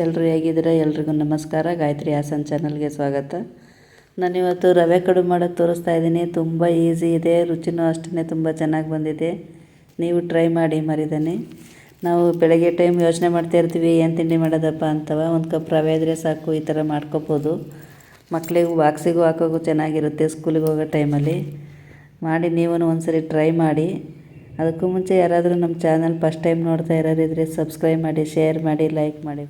ಎಲ್ಲರೂ ಹೇಗಿದ್ದೀರಾ? ಎಲ್ರಿಗೂ ನಮಸ್ಕಾರ. ಗಾಯತ್ರಿ ಹಾಸನ್ ಚಾನಲ್ಗೆ ಸ್ವಾಗತ. ನಾನಿವತ್ತು ರವೆ ಕಡುಬು ಮಾಡೋದು ತೋರಿಸ್ತಾ ಇದ್ದೀನಿ. ತುಂಬ ಈಸಿ ಇದೆ, ರುಚಿನೂ ಅಷ್ಟೇ ತುಂಬ ಚೆನ್ನಾಗಿ ಬಂದಿದೆ. ನೀವು ಟ್ರೈ ಮಾಡಿ ಮರಿದಾನೆ. ನಾವು ಬೆಳಗ್ಗೆ ಟೈಮ್ ಯೋಚನೆ ಮಾಡ್ತಾ ಇರ್ತೀವಿ ಏನು ತಿಂಡಿ ಮಾಡೋದಪ್ಪ ಅಂತವ. ಒಂದು ಕಪ್ ರವೆ ಇದ್ದರೆ ಸಾಕು, ಈ ಥರ ಮಾಡ್ಕೋಬೋದು. ಮಕ್ಕಳಿಗೂ ಬಾಕ್ಸಿಗೂ ಹಾಕೋಕ್ಕೂ ಚೆನ್ನಾಗಿರುತ್ತೆ ಸ್ಕೂಲಿಗೆ ಹೋಗೋ ಟೈಮಲ್ಲಿ. ಮಾಡಿ ನೀವು ಒಂದ್ಸರಿ ಟ್ರೈ ಮಾಡಿ. ಅದಕ್ಕೂ ಮುಂಚೆ ಯಾರಾದರೂ ನಮ್ಮ ಚಾನಲ್ ಫಸ್ಟ್ ಟೈಮ್ ನೋಡ್ತಾ ಇರೋರಿದ್ರೆ ಸಬ್ಸ್ಕ್ರೈಬ್ ಮಾಡಿ, ಶೇರ್ ಮಾಡಿ, ಲೈಕ್ ಮಾಡಿ.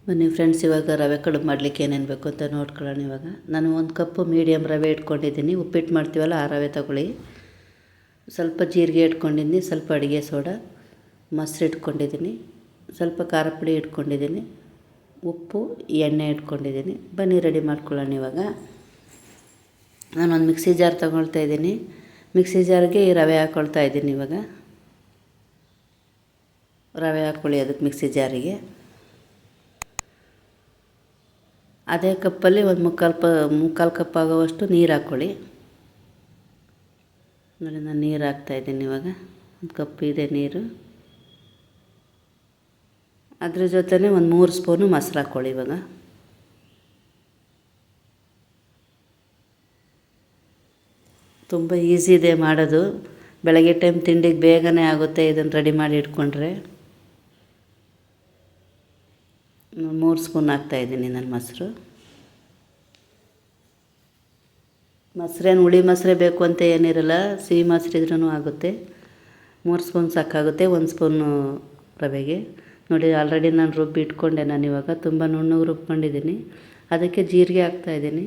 ಬನ್ನಿ ಫ್ರೆಂಡ್ಸ್, ಇವಾಗ ರವೆ ಕಡುಬು ಮಾಡಲಿಕ್ಕೆ ಏನೇನು ಬೇಕು ಅಂತ ನೋಡ್ಕೊಳ್ಳೋಣ. ಇವಾಗ ನಾನು ಒಂದು ಕಪ್ಪು ಮೀಡಿಯಮ್ ರವೆ ಇಟ್ಕೊಂಡಿದ್ದೀನಿ. ಉಪ್ಪಿಟ್ಟು ಮಾಡ್ತೀವಲ್ಲ ಆ ರವೆ ತಗೊಳ್ಳಿ. ಸ್ವಲ್ಪ ಜೀರಿಗೆ ಇಟ್ಕೊಂಡಿದ್ದೀನಿ, ಸ್ವಲ್ಪ ಅಡುಗೆ ಸೋಡಾ, ಮೊಸರು ಇಟ್ಕೊಂಡಿದ್ದೀನಿ, ಸ್ವಲ್ಪ ಖಾರ ಪುಡಿ ಇಟ್ಕೊಂಡಿದ್ದೀನಿ, ಉಪ್ಪು, ಎಣ್ಣೆ ಇಟ್ಕೊಂಡಿದ್ದೀನಿ. ಬನ್ನಿ ರೆಡಿ ಮಾಡ್ಕೊಳ್ಳೋಣ. ಇವಾಗ ನಾನೊಂದು ಮಿಕ್ಸಿ ಜಾರ್ ತೊಗೊಳ್ತಾ ಇದ್ದೀನಿ. ಮಿಕ್ಸಿ ಜಾರ್ಗೆ ಈ ರವೆ ಹಾಕ್ಕೊಳ್ತಾ ಇದ್ದೀನಿ. ಇವಾಗ ರವೆ ಹಾಕ್ಕೊಳ್ಳಿ ಅದಕ್ಕೆ ಮಿಕ್ಸಿ ಜಾರಿಗೆ. ಅದೇ ಕಪ್ಪಲ್ಲಿ ಒಂದು ಮುಕ್ಕಾಲು ಕಪ್ ಆಗೋವಷ್ಟು ನೀರು ಹಾಕ್ಕೊಳ್ಳಿ. ನೋಡಿ, ನಾನು ನೀರು ಹಾಕ್ತಾಯಿದ್ದೀನಿ. ಇವಾಗ ಒಂದು ಕಪ್ ಇದೆ ನೀರು. ಅದ್ರ ಜೊತೆನೇ ಒಂದು 3 ಸ್ಪೂನು ಮೊಸರು ಹಾಕ್ಕೊಳ್ಳಿ. ಇವಾಗ ತುಂಬ ಈಸಿ ಇದೆ ಮಾಡೋದು. ಬೆಳಗ್ಗೆ ಟೈಮ್ ತಿಂಡಿಗೆ ಬೇಗನೆ ಆಗುತ್ತೆ ಇದನ್ನು ರೆಡಿ ಮಾಡಿ ಇಟ್ಕೊಂಡ್ರೆ. 3 ಸ್ಪೂನ್ ಹಾಕ್ತಾಯಿದ್ದೀನಿ ನಾನು ಮೊಸರು. ಮೊಸರೇನು ಹುಳಿ ಮೊಸರೇ ಬೇಕು ಅಂತ ಏನಿರಲ್ಲ, ಸಿಹಿ ಮೊಸರಿದ್ರೂ ಆಗುತ್ತೆ. 3 ಸ್ಪೂನ್ ಸಾಕಾಗುತ್ತೆ 1 ಸ್ಪೂನು ರವೆಗೆ. ನೋಡಿ, ಆಲ್ರೆಡಿ ನಾನು ರುಬ್ಬಿ ಇಟ್ಕೊಂಡೆ. ನಾನು ಇವಾಗ ತುಂಬ ನುಣ್ಣಗೆ ರುಬ್ಕೊಂಡಿದ್ದೀನಿ. ಅದಕ್ಕೆ ಜೀರಿಗೆ ಹಾಕ್ತಾಯಿದ್ದೀನಿ,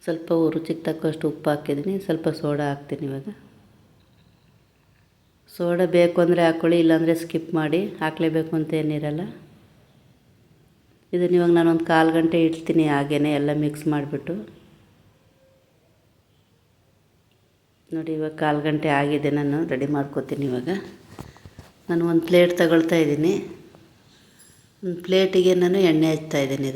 ಸ್ವಲ್ಪ ರುಚಿಗೆ ತಕ್ಕಷ್ಟು ಉಪ್ಪು ಹಾಕಿದ್ದೀನಿ, ಸ್ವಲ್ಪ ಸೋಡಾ ಹಾಕ್ತೀನಿ. ಇವಾಗ ಸೋಡಾ ಬೇಕು ಅಂದರೆ ಹಾಕ್ಕೊಳ್ಳಿ, ಇಲ್ಲಾಂದರೆ ಸ್ಕಿಪ್ ಮಾಡಿ. ಹಾಕಲೇಬೇಕು ಅಂತ ಏನಿರಲ್ಲ. ಇದನ್ನು ಇವಾಗ ನಾನೊಂದು 1/4 ಗಂಟೆ ಇಡ್ತೀನಿ ಹಾಗೇ ಎಲ್ಲ ಮಿಕ್ಸ್ ಮಾಡಿಬಿಟ್ಟು. ನೋಡಿ, ಇವಾಗ 1/4 ಗಂಟೆ ಆಗಿದೆ. ನಾನು ರೆಡಿ ಮಾಡ್ಕೊತೀನಿ. ಇವಾಗ ನಾನು ಒಂದು ಪ್ಲೇಟ್ ತಗೊಳ್ತಾ ಇದ್ದೀನಿ. ಒಂದು ಪ್ಲೇಟಿಗೆ ನಾನು ಎಣ್ಣೆ ಹಚ್ತಾಯಿದ್ದೀನಿ.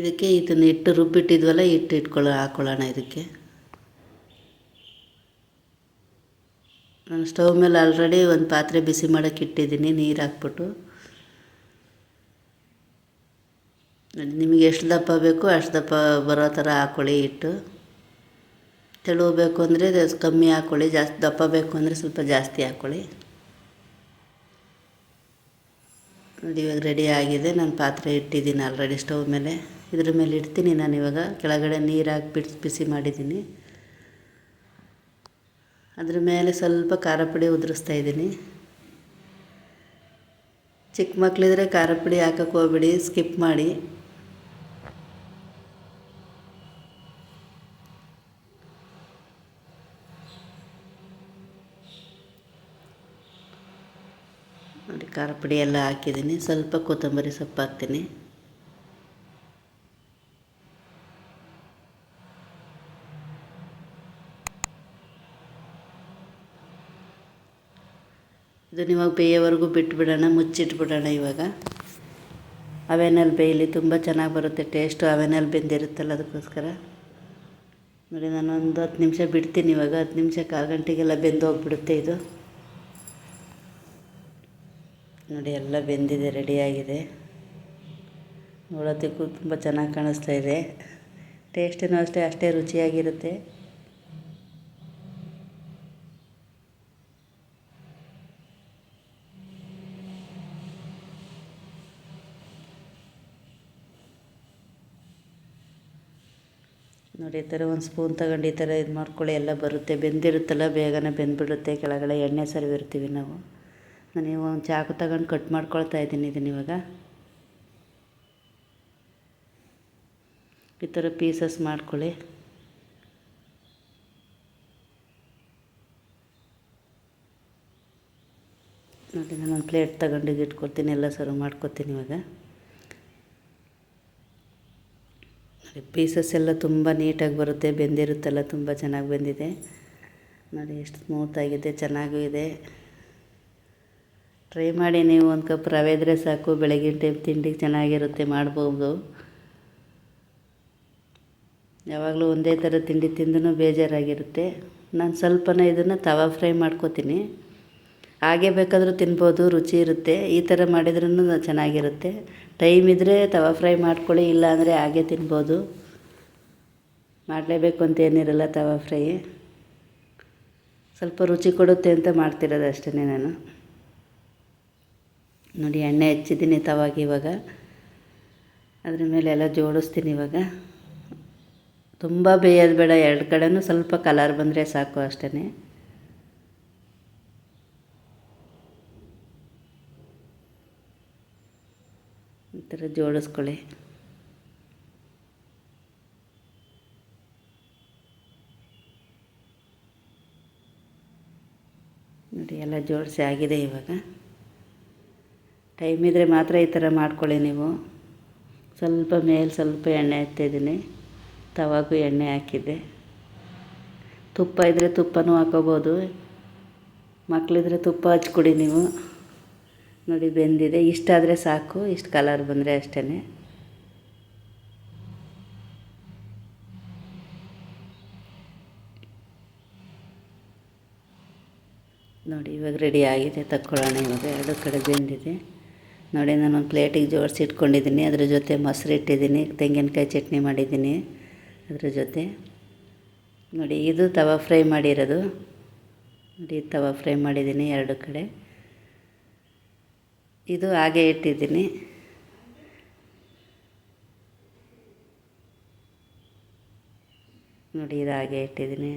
ಇದಕ್ಕೆ ಇದನ್ನು ಹಿಟ್ಟು ರುಬ್ಬಿಟ್ಟಿದ್ವಲ್ಲ, ಹಾಕ್ಕೊಳ್ಳೋಣ. ಇದಕ್ಕೆ ನಾನು ಸ್ಟವ್ ಮೇಲೆ ಆಲ್ರೆಡಿ ಒಂದು ಪಾತ್ರೆ ಬಿಸಿ ಮಾಡೋಕ್ಕೆ ಇಟ್ಟಿದ್ದೀನಿ, ನೀರು ಹಾಕ್ಬಿಟ್ಟು. ನಿಮಗೆ ಎಷ್ಟು ದಪ್ಪ ಬೇಕೋ ಅಷ್ಟು ದಪ್ಪ ಬರೋ ಥರ ಹಾಕ್ಕೊಳ್ಳಿ ಹಿಟ್ಟು. ತೆಳು ಬೇಕು ಅಂದರೆ ಕಮ್ಮಿ ಹಾಕ್ಕೊಳ್ಳಿ, ಜಾಸ್ತಿ ದಪ್ಪ ಬೇಕು ಅಂದರೆ ಸ್ವಲ್ಪ ಜಾಸ್ತಿ ಹಾಕ್ಕೊಳ್ಳಿ. ನೋಡಿ, ಇವಾಗ ರೆಡಿ ಆಗಿದೆ. ನಾನು ಪಾತ್ರೆ ಇಟ್ಟಿದ್ದೀನಿ ಆಲ್ರೆಡಿ ಸ್ಟವ್ ಮೇಲೆ. ಇದ್ರ ಮೇಲೆ ಇಡ್ತೀನಿ ನಾನು. ಇವಾಗ ಕೆಳಗಡೆ ನೀರು ಹಾಕ್ಬಿಟ್ಟು ಬಿಸಿ ಮಾಡಿದ್ದೀನಿ. ಅದ್ರ ಮೇಲೆ ಸ್ವಲ್ಪ ಖಾರ ಪುಡಿ ಉದುರಿಸ್ತಾ ಇದ್ದೀನಿ. ಚಿಕ್ಕ ಮಕ್ಕಳಿದ್ರೆ ಖಾರ ಪುಡಿ ಹಾಕಕ್ಕೆ ಹೋಗ್ಬೇಡಿ, ಸ್ಕಿಪ್ ಮಾಡಿ. ನೋಡಿ, ಖಾರ ಪುಡಿ ಎಲ್ಲ ಹಾಕಿದ್ದೀನಿ. ಸ್ವಲ್ಪ ಕೊತ್ತಂಬರಿ ಸೊಪ್ಪು ಹಾಕ್ತೀನಿ. ಇದನ್ನು ಇವಾಗ ಬೇಯೋವರೆಗೂ ಬಿಟ್ಬಿಡೋಣ, ಮುಚ್ಚಿಟ್ಬಿಡೋಣ. ಇವಾಗ ಅವೆನಲ್ಲಿ ಬೇಯಲಿ, ತುಂಬ ಚೆನ್ನಾಗಿ ಬರುತ್ತೆ ಟೇಸ್ಟು. ಅವೆನಲ್ಲಿ ಬೆಂದಿರುತ್ತಲ್ಲ, ಅದಕ್ಕೋಸ್ಕರ. ನೋಡಿ, ನಾನು ಒಂದು 10 ನಿಮಿಷ ಬಿಡ್ತೀನಿ. ಇವಾಗ 10 ನಿಮಿಷ 1/4 ಗಂಟೆಗೆಲ್ಲ ಬೆಂದು ಹೋಗ್ಬಿಡುತ್ತೆ ಇದು. ನೋಡಿ, ಎಲ್ಲ ಬೆಂದಿದೆ, ರೆಡಿಯಾಗಿದೆ. ನೋಡೋದಕ್ಕೂ ತುಂಬ ಚೆನ್ನಾಗಿ ಕಾಣಿಸ್ತಾ ಇದೆ. ಟೇಸ್ಟೂ ಅಷ್ಟೇ ರುಚಿಯಾಗಿರುತ್ತೆ. ನೋಡಿ, ಈ ಥರ ಒಂದು ಸ್ಪೂನ್ ತಗೊಂಡು ಈ ಥರ ಇದು ಮಾಡ್ಕೊಳ್ಳಿ. ಎಲ್ಲ ಬರುತ್ತೆ, ಬೆಂದಿರುತ್ತಲ್ಲ, ಬೇಗನೆ ಬೆಂದ್ಬಿಡುತ್ತೆ. ಕೆಳಗಡೆ ಎಣ್ಣೆ ಸರಿವಿರ್ತೀವಿ ನಾವು. ನಾನು ಇವಾಗ ಒಂದು ಚಾಕು ತಗೊಂಡು ಕಟ್ ಮಾಡ್ಕೊಳ್ತಾ ಇದ್ದೀನಿ. ಇದನ್ನು ಇವಾಗ ಈ ಥರ ಪೀಸಸ್ ಮಾಡ್ಕೊಳ್ಳಿ. ನೋಡಿ, ನಾನೊಂದು ಪ್ಲೇಟ್ ತಗೊಂಡು ಇಟ್ಕೊಳ್ತೀನಿ, ಎಲ್ಲ ಸರ್ವ್ ಮಾಡ್ಕೊತೀನಿ. ಇವಾಗ ಪೀಸಸ್ ಎಲ್ಲ ತುಂಬ ನೀಟಾಗಿ ಬರುತ್ತೆ, ಬೆಂದಿರುತ್ತಲ್ಲ, ತುಂಬ ಚೆನ್ನಾಗಿ ಬೆಂದಿದೆ. ನೋಡಿ, ಎಷ್ಟು ಸ್ಮೂತಾಗಿದೆ, ಚೆನ್ನಾಗೂ ಇದೆ. ಟ್ರೈ ಮಾಡಿ ನೀವು. 1 ಕಪ್ ರವೆ ಇದ್ದರೆ ಸಾಕು, ಬೆಳಗಿನ ಟೈಮ್ ತಿಂಡಿಗೆ ಚೆನ್ನಾಗಿರುತ್ತೆ, ಮಾಡ್ಬೋದು. ಯಾವಾಗಲೂ ಒಂದೇ ಥರ ತಿಂಡಿ ತಿಂದೂ ಬೇಜಾರಾಗಿರುತ್ತೆ. ನಾನು ಸ್ವಲ್ಪನೇ ಇದನ್ನು ತವಾ ಫ್ರೈ ಮಾಡ್ಕೊತೀನಿ. ಹಾಗೆ ಬೇಕಾದರೂ ತಿನ್ಬೋದು, ರುಚಿ ಇರುತ್ತೆ. ಈ ಥರ ಮಾಡಿದ್ರೂ ಚೆನ್ನಾಗಿರುತ್ತೆ. ಟೈಮ್ ಇದ್ದರೆ ತವಾ ಫ್ರೈ ಮಾಡ್ಕೊಳ್ಳಿ, ಇಲ್ಲ ಅಂದರೆ ಹಾಗೆ ತಿನ್ಬೋದು. ಮಾಡಲೇಬೇಕು ಅಂತ ಏನಿರಲ್ಲ. ತವಾ ಫ್ರೈ ಸ್ವಲ್ಪ ರುಚಿ ಕೊಡುತ್ತೆ ಅಂತ ಮಾಡ್ತಿರೋದು ಅಷ್ಟೇ ನಾನು. ನೋಡಿ, ಎಣ್ಣೆ ಹಚ್ಚಿದ್ದೀನಿ ತವಾಗಿ. ಇವಾಗ ಅದ್ರ ಮೇಲೆ ಎಲ್ಲ ಜೋಡಿಸ್ತೀನಿ. ಇವಾಗ ತುಂಬ ಬೇಯೋದು ಬೇಡ, ಎರಡು ಕಡೆನೂ ಸ್ವಲ್ಪ ಕಲರ್ ಬಂದರೆ ಸಾಕು ಅಷ್ಟೇ. ಈ ಥರ ಜೋಡಿಸ್ಕೊಳ್ಳಿ. ನೋಡಿ, ಎಲ್ಲ ಜೋಡಿಸಿ ಆಗಿದೆ. ಇವಾಗ ಟೈಮ್ ಇದ್ದರೆ ಮಾತ್ರ ಈ ಥರ ಮಾಡ್ಕೊಳ್ಳಿ ನೀವು. ಸ್ವಲ್ಪ ಮೇಲೆ ಸ್ವಲ್ಪ ಎಣ್ಣೆ ಹಾಕ್ತಿದ್ದೀನಿ. ತವಾಗೂ ಎಣ್ಣೆ ಹಾಕಿದ್ದೆ. ತುಪ್ಪ ಇದ್ದರೆ ತುಪ್ಪನೂ ಹಾಕೋಬೋದು, ಮಕ್ಕಳಿದ್ರೆ ತುಪ್ಪ ಹಚ್ಕೊಡಿ ನೀವು. ನೋಡಿ, ಬೆಂದಿದೆ. ಇಷ್ಟಾದರೆ ಸಾಕು, ಇಷ್ಟು ಕಲರ್ ಬಂದರೆ ಅಷ್ಟೇ. ನೋಡಿ, ಇವಾಗ ರೆಡಿ ಆಗಿದೆ. ತಕ್ಕೊಳ್ಳೋಣ. ಇವಾಗ ಎರಡು ಕಡೆ ಬೆಂದಿದೆ. ನೋಡಿ, ನಾನೊಂದು ಪ್ಲೇಟಿಗೆ ಜೋಡಿಸಿ ಇಟ್ಕೊಂಡಿದ್ದೀನಿ. ಅದ್ರ ಜೊತೆ ಮೊಸರು ಇಟ್ಟಿದ್ದೀನಿ, ತೆಂಗಿನಕಾಯಿ ಚಟ್ನಿ ಮಾಡಿದ್ದೀನಿ ಅದ್ರ ಜೊತೆ. ನೋಡಿ, ಇದು ತವಾ ಫ್ರೈ ಮಾಡಿರೋದು. ನೋಡಿ, ತವಾ ಫ್ರೈ ಮಾಡಿದ್ದೀನಿ ಎರಡು ಕಡೆ. ಇದು ಹಾಗೆ ಇಟ್ಟಿದ್ದೀನಿ. ನೋಡಿ, ಇದು ಹಾಗೆ ಇಟ್ಟಿದ್ದೀನಿ.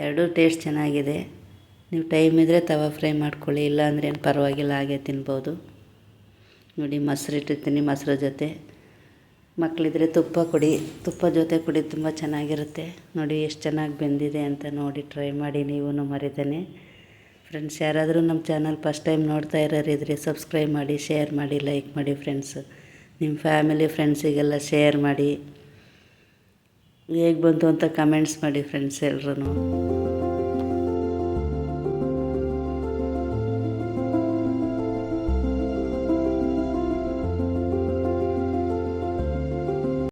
ಎರಡೂ ಟೇಸ್ಟ್ ಚೆನ್ನಾಗಿದೆ. ನೀವು ಟೈಮ್ ಇದ್ದರೆ ತವಾ ಫ್ರೈ ಮಾಡ್ಕೊಳ್ಳಿ, ಇಲ್ಲ ಅಂದರೆ ಏನು ಪರವಾಗಿಲ್ಲ, ಹಾಗೆ ತಿನ್ಬೋದು. ನೋಡಿ, ಮೊಸರು ಇಟ್ಟಿರ್ತೀನಿ. ಮೊಸರು ಜೊತೆ ಮಕ್ಕಳಿದ್ರೆ ತುಪ್ಪ ಕೊಡಿ, ತುಪ್ಪ ಜೊತೆ ಕುಡಿ, ತುಂಬ ಚೆನ್ನಾಗಿರುತ್ತೆ. ನೋಡಿ ಎಷ್ಟು ಚೆನ್ನಾಗಿ ಬೆಂದಿದೆ ಅಂತ. ನೋಡಿ, ಟ್ರೈ ಮಾಡಿ ನೀವು ಮರಿದೇನೆ. ಫ್ರೆಂಡ್ಸ್, ಯಾರಾದರೂ ನಮ್ಮ ಚಾನಲ್ ಫಸ್ಟ್ ಟೈಮ್ ನೋಡ್ತಾ ಇರೋರಿದ್ರೆ ಸಬ್ಸ್ಕ್ರೈಬ್ ಮಾಡಿ, ಶೇರ್ ಮಾಡಿ, ಲೈಕ್ ಮಾಡಿ. ಫ್ರೆಂಡ್ಸ್, ನಿಮ್ಮ ಫ್ಯಾಮಿಲಿ ಫ್ರೆಂಡ್ಸಿಗೆಲ್ಲ ಶೇರ್ ಮಾಡಿ. ಹೇಗೆ ಬಂತು ಅಂತ ಕಮೆಂಟ್ಸ್ ಮಾಡಿ ಫ್ರೆಂಡ್ಸ್ ಎಲ್ರೂ.